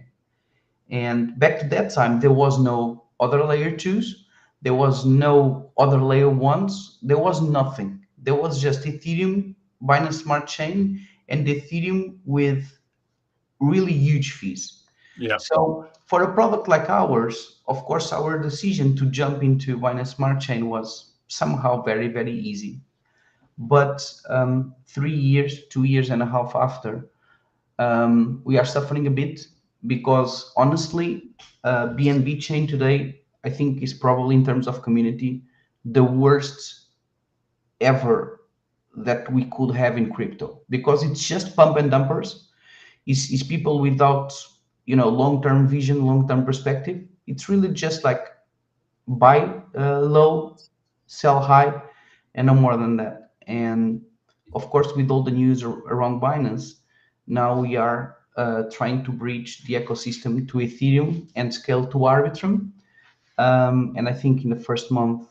And back to that time, there was no other layer twos, there was no other layer ones, there was nothing. There was just Ethereum, Binance Smart Chain, and Ethereum with really huge fees. Yeah. So for a product like ours, of course, our decision to jump into Binance Smart Chain was somehow very, very easy. But 3 years, 2 years and a half after, we are suffering a bit, because honestly, BNB chain today, I think, is probably, in terms of community, the worst ever that we could have in crypto, because it's just pump and dumpers. Is people without long-term vision, long-term perspective. It's really just like buy low, sell high, and no more than that. And of course, with all the news around Binance, now we are trying to bridge the ecosystem to Ethereum and scale to Arbitrum. And I think in the first month,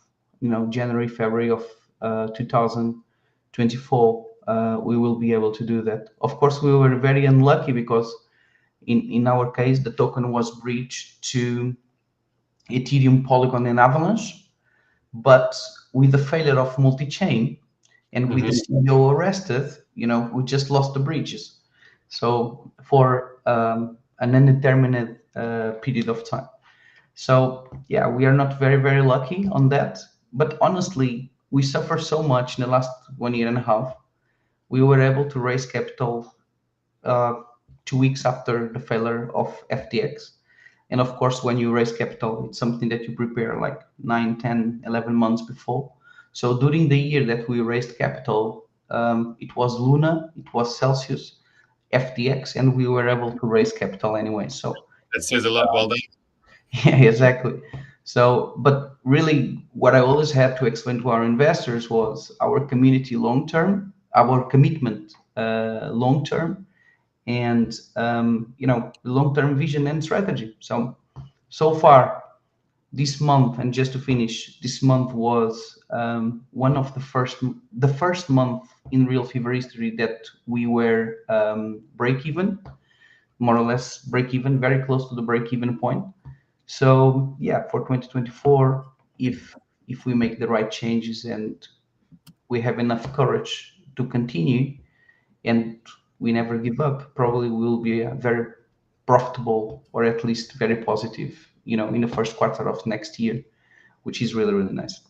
January, February of 2024, we will be able to do that. Of course, we were very unlucky because in our case, the token was bridged to Ethereum, Polygon, and Avalanche. But with the failure of multi-chain and with the CEO arrested, we just lost the bridges. So for an undetermined period of time. So yeah, we are not very, very lucky on that. But honestly, we suffer so much in the last 1.5 years. We were able to raise capital 2 weeks after the failure of FTX. And of course, when you raise capital, it's something that you prepare like 9, 10, 11 months before. So during the year that we raised capital, it was Luna, it was Celsius, FTX, and we were able to raise capital anyway. So that says a lot. Well done. yeah, exactly. So, but really, what I always had to explain to our investors was our community long term, our commitment long term, and long term vision and strategy. So far this month, and just to finish, this month was one of the first month in RealFevr history that we were break even, more or less break even, very close to the break even point. So yeah, for 2024, if we make the right changes and we have enough courage to continue and we never give up, probably we'll be a very profitable, or at least very positive, in the first quarter of next year, which is really, really nice.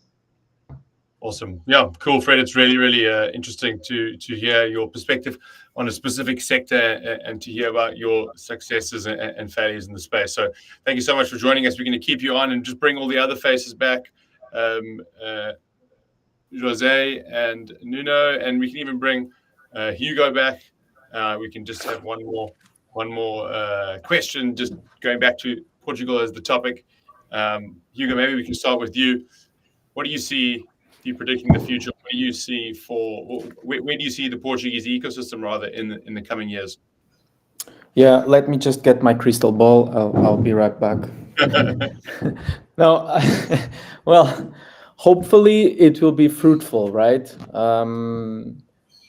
Awesome. Yeah, cool, Fred. It's really, really interesting to hear your perspective on a specific sector and to hear about your successes and failures in the space. So thank you so much for joining us. We're going to keep you on and just bring all the other faces back, Jose and Nuno, and we can even bring Hugo back. We can just have one more question, just going back to Portugal as the topic. Hugo, maybe we can start with you. What do you see? You predicting the future? What do you see where do you see the Portuguese ecosystem rather in the coming years? Yeah, let me just get my crystal ball. I'll be right back. No, well, hopefully it will be fruitful, right?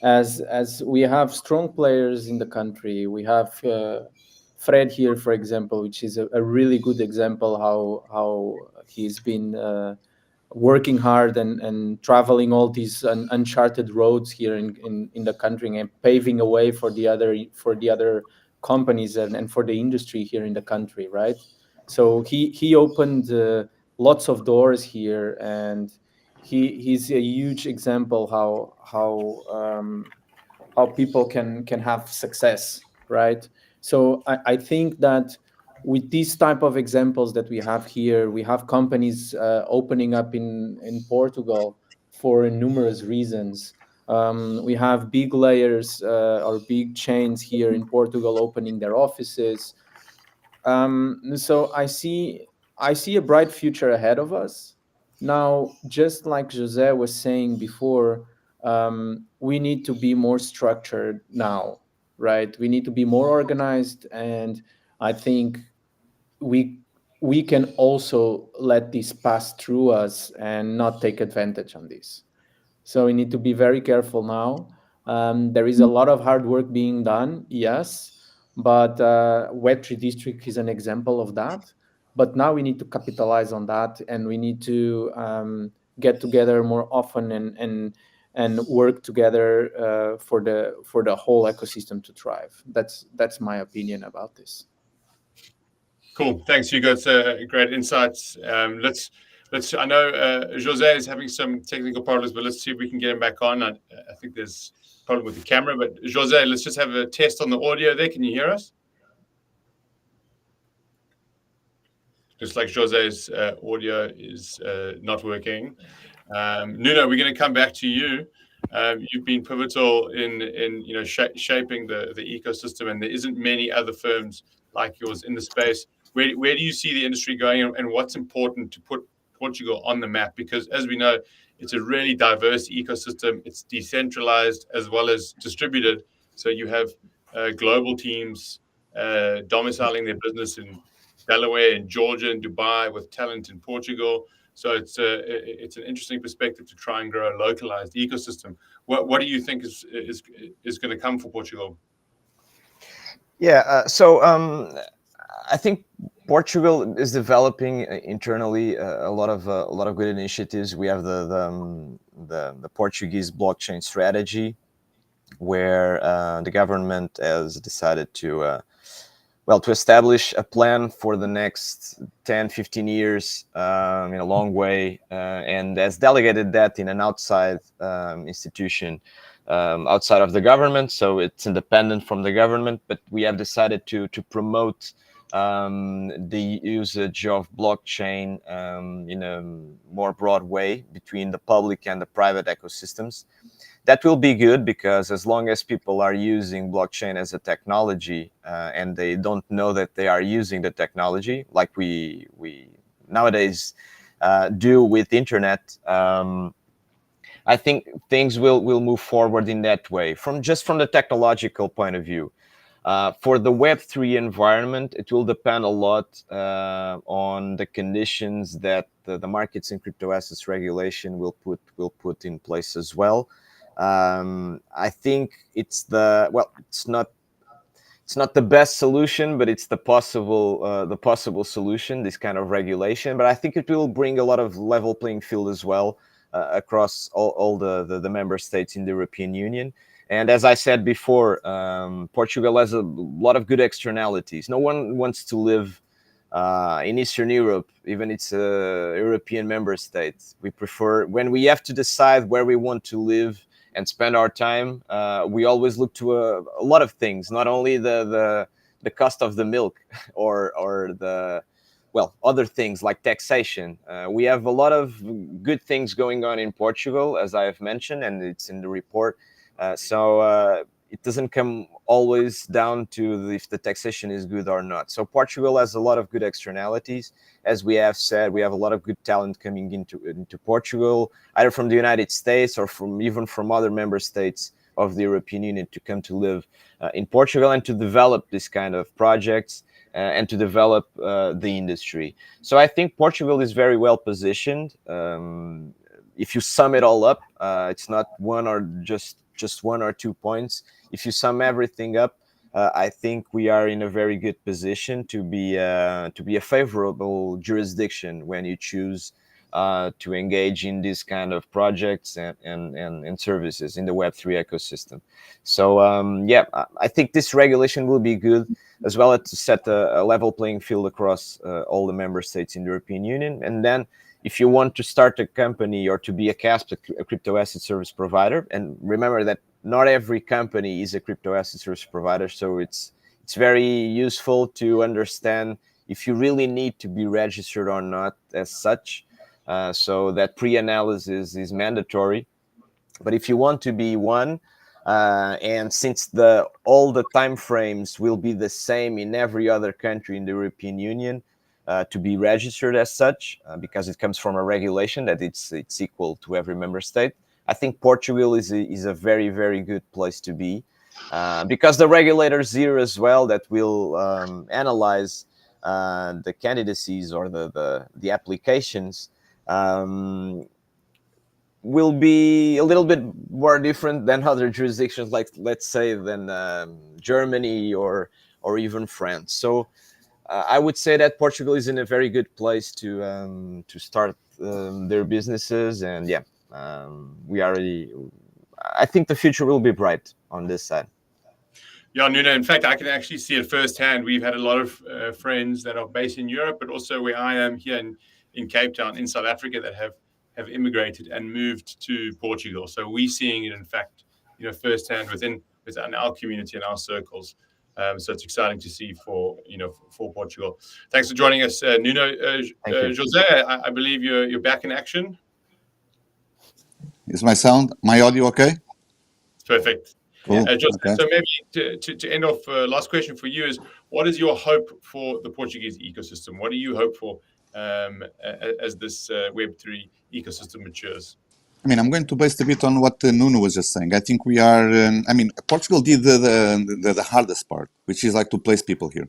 As we have strong players in the country, we have Fred here, for example, which is a really good example how he's been working hard and traveling all these uncharted roads here in the country and paving a way for the other companies and for the industry here in the country, right? So he opened lots of doors here, and he's a huge example how people can have success, right? So I think that with these type of examples that we have here, we have companies opening up in Portugal for numerous reasons. We have big layers or big chains here in Portugal opening their offices. So I see a bright future ahead of us. Now, just like Jose was saying before, we need to be more structured now, right? We need to be more organized, and I think we can also let this pass through us and not take advantage on this. So we need to be very careful now. There is a lot of hard work being done, yes, but Web3 District is an example of that. But now we need to capitalize on that, and we need to get together more often and work together for the whole ecosystem to thrive. That's my opinion about this. Cool. Thanks, Hugo. It's great insights. I know Jose is having some technical problems, but let's see if we can get him back on. I think there's a problem with the camera, but Jose, let's just have a test on the audio there. Can you hear us? Just like Jose's audio is not working. Nuno, we're going to come back to you. You've been pivotal in shaping the ecosystem, and there isn't many other firms like yours in the space. Where do you see the industry going, and what's important to put Portugal on the map? Because as we know, It's a really diverse ecosystem. It's decentralized as well as distributed. So you have global teams domiciling their business in Delaware, in Georgia, and Dubai, with talent in Portugal. So it's an interesting perspective to try and grow a localized ecosystem. What do you think is going to come for Portugal? Yeah, I think Portugal is developing internally a lot of good initiatives. We have the Portuguese blockchain strategy, where the government has decided to to establish a plan for the next 10, 15 years in a long way, and has delegated that in an outside institution outside of the government. So it's independent from the government, but we have decided to promote the usage of blockchain in a more broad way between the public and the private ecosystems. That will be good, because as long as people are using blockchain as a technology and they don't know that they are using the technology, like we nowadays do with internet, I think things will move forward in that way. From the technological point of view, for the Web3 environment, it will depend a lot on the conditions that the markets and crypto assets regulation will put in place as well. I think it's not the best solution, but it's the possible solution, this kind of regulation. But I think it will bring a lot of level playing field as well across all the member states in the European Union. And as I said before, Portugal has a lot of good externalities. No one wants to live in Eastern Europe, even it's a European member state. We prefer, when we have to decide where we want to live and spend our time, we always look to a lot of things, not only the cost of the milk or the other things like taxation. We have a lot of good things going on in Portugal, as I have mentioned, and it's in the report. So it doesn't come always down to if the taxation is good or not. So Portugal has a lot of good externalities. As we have said, we have a lot of good talent coming into Portugal, either from the United States or even from other member states of the European Union, to come to live in Portugal and to develop this kind of projects and to develop the industry. So I think Portugal is very well positioned. If you sum it all up, it's not one or just 1 or 2 points. If you sum everything up, I think we are in a very good position to be a favorable jurisdiction when you choose to engage in these kind of projects and services in the Web3 ecosystem. So I think this regulation will be good, as well as to set a level playing field across all the member states in the European Union. And then if you want to start a company or to be a CASP, a crypto asset service provider, and remember that not every company is a crypto asset service provider, so it's very useful to understand if you really need to be registered or not as such. So that pre-analysis is mandatory. But if you want to be one, and since all the time frames will be the same in every other country in the European Union, to be registered as such, because it comes from a regulation that it's equal to every member state. I think Portugal is a very, very good place to be, because the regulators here as well that will analyze the candidacies or the applications will be a little bit more different than other jurisdictions, like let's say than Germany or even France. So I would say that Portugal is in a very good place to start their businesses, and I think the future will be bright on this side. Yeah, Nuno, in fact, I can actually see it firsthand. We've had a lot of friends that are based in Europe, but also where I am here in Cape Town, in South Africa, that have immigrated and moved to Portugal. So we're seeing it, in fact, firsthand within our community and our circles. So it's exciting to see for Portugal. Thanks for joining us, Nuno. Jose, I believe you're back in action. Is my audio okay? It's perfect. Cool. Jose, Okay. so maybe to end off, last question for you is: what is your hope for the Portuguese ecosystem? What do you hope for as this Web3 ecosystem matures? I mean, I'm going to base a bit on what Nuno was just saying. I think we are. I mean, Portugal did the hardest part, which is like to place people here.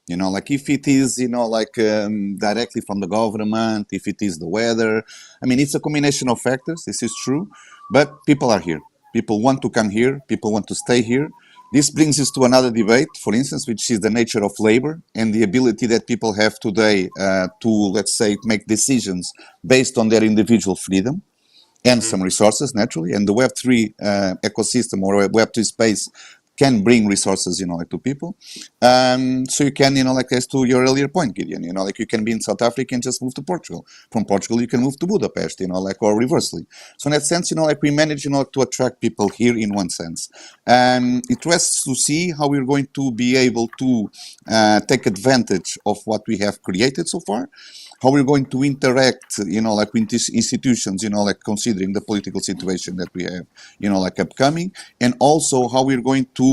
You know, like if it is, like directly from the government, if it is the weather. I mean, it's a combination of factors. This is true, but people are here. People want to come here. People want to stay here. This brings us to another debate, for instance, which is the nature of labor and the ability that people have today to, let's say, make decisions based on their individual freedom and some resources naturally. And the Web3 ecosystem or Web3 space can bring resources, like to people. So you can, like as to your earlier point, Gideon, like you can be in South Africa and just move to Portugal. From Portugal, you can move to Budapest, like or reversely. So in that sense, like we manage, to attract people here in one sense. It rests to see how we're going to be able to take advantage of what we have created so far. How we're going to interact, like with these institutions, like considering the political situation that we have, like upcoming, and also how we're going to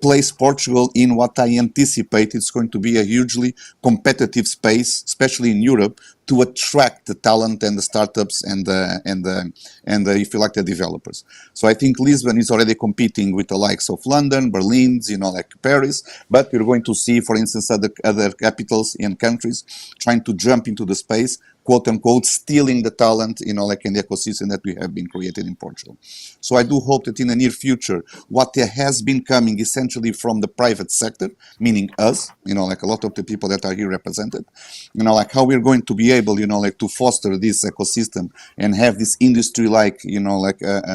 place Portugal in what I anticipate it's going to be a hugely competitive space, especially in Europe, to attract the talent and the startups and the if you like the developers. So I think Lisbon is already competing with the likes of London, Berlin, like Paris, but we're going to see, for instance, other capitals and countries trying to jump into the space, quote unquote, stealing the talent, like in the ecosystem that we have been created in Portugal. So I do hope that in the near future, what has been coming essentially from the private sector, meaning us, like a lot of the people that are here represented, like how we're going to be able, like to foster this ecosystem and have this industry-like,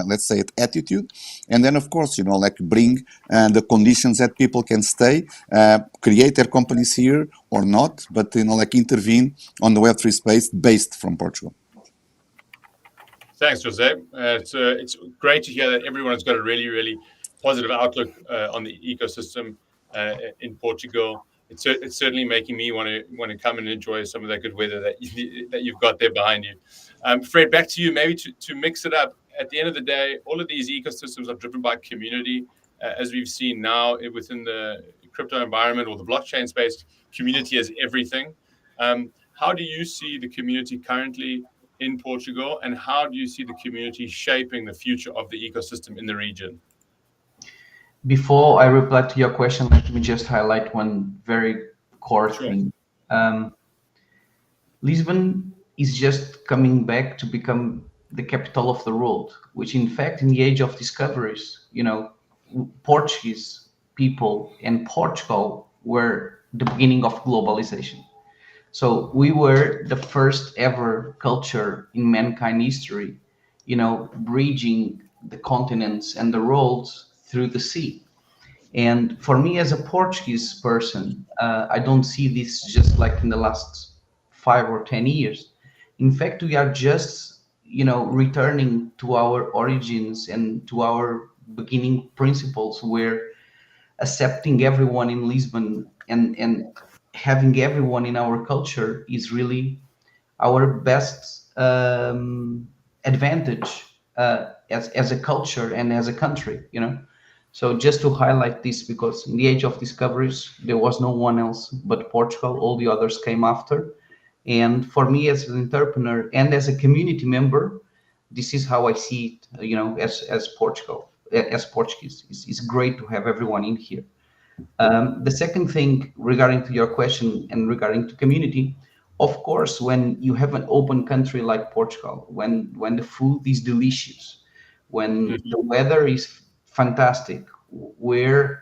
let's say it, attitude. And then, of course, like bring the conditions that people can stay, create their companies here or not, but, like intervene on the Web3 space based from Portugal. Thanks, Jose. It's great to hear that everyone has got a really, really positive outlook on the ecosystem in Portugal. It's certainly making me want to come and enjoy some of that good weather that you've got there behind you. Fred, back to you. Maybe to mix it up. At the end of the day, all of these ecosystems are driven by community, as we've seen now within the crypto environment or the blockchain space. Community is everything. How do you see the community currently in Portugal, and how do you see the community shaping the future of the ecosystem in the region? Before I reply to your question, let me just highlight one very core thing. Lisbon is just coming back to become the capital of the world, which in fact, in the age of discoveries, Portuguese people and Portugal were the beginning of globalization. So we were the first ever culture in mankind history, bridging the continents and the worlds through the sea. And for me, as a Portuguese person, I don't see this just like in the last 5 or 10 years. In fact, we are just, returning to our origins and to our beginning principles, where accepting everyone in Lisbon and having everyone in our culture is really our best advantage as a culture and as a country, So just to highlight this, because in the age of discoveries, there was no one else but Portugal. All the others came after. And for me as an entrepreneur and as a community member, this is how I see it, as Portugal, as Portuguese. It's great to have everyone in here. The second thing regarding to your question and regarding to community, of course, when you have an open country like Portugal, when the food is delicious, when the weather is fantastic, where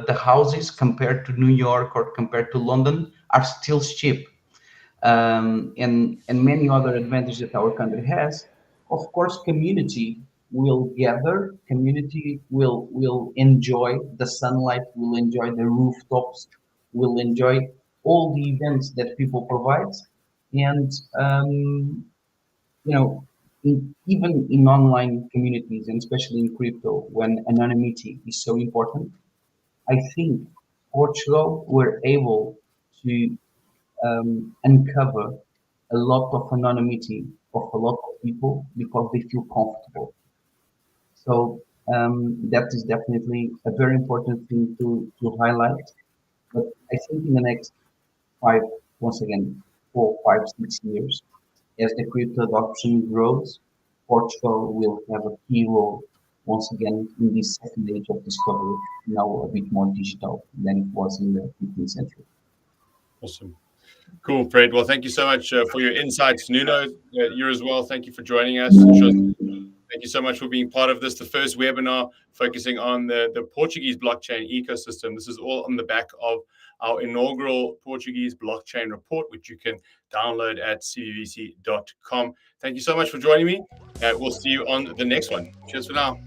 the houses compared to New York or compared to London are still cheap, and many other advantages that our country has, of course, community will gather, community will enjoy the sunlight, will enjoy the rooftops, will enjoy all the events that people provide. And even in online communities, and especially in crypto, when anonymity is so important, I think Portugal were able to uncover a lot of anonymity of a lot of people because they feel comfortable. So that is definitely a very important thing to highlight. But I think in the next five, once again, 4, 5, 6 years, as the crypto adoption grows, Portugal will have a key role once again in this second age of discovery, now a bit more digital than it was in the 15th century. Awesome. Cool, Fred. Well, thank you so much for your insights. Nuno, you as well. Thank you for joining us. Thank you so much for being part of this, the first webinar focusing on the Portuguese blockchain ecosystem. This is all on the back of our inaugural Portuguese blockchain report, which you can download at cvvc.com. Thank you so much for joining me. We'll see you on the next one. Cheers for now.